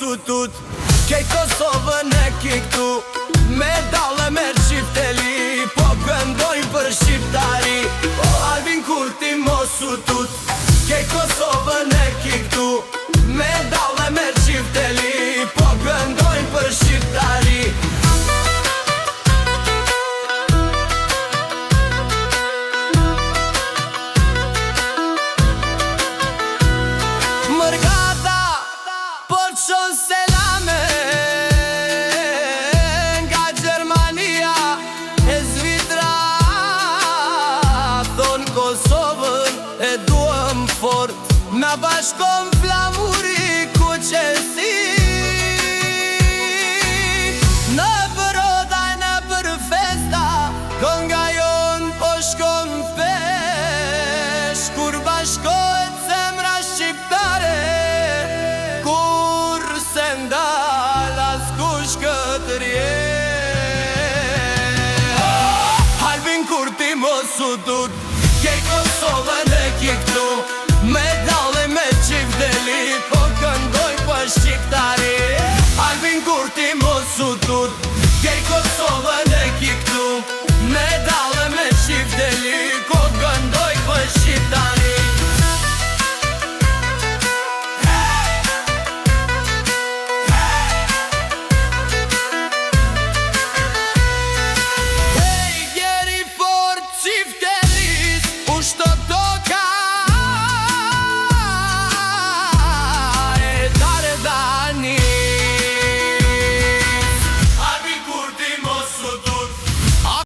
sutut Kej Kosovën e ki këtu Me dale me Shqifteli Po këndojnë për shqiptari O Albin Kurti mos sutut Kej Kosovën e ki këtu Me dale me Shqifteli Po këndojnë për shqiptari Mërgata po qon selame Nga Gjermania e Zvitra Thon Kosovën e duëm fort Na bashkon flamuri ku qesi Në për odaj, në për festa Kënga jon po shkon pesh Kur bashkohet zemra shqiptare Kur se ndal as kush këtë rje Albin Kurti mos sutut Kej Kosovën e ki këtu Me dale me Shqifteli Po këndoj për shqiptari Albin Kurti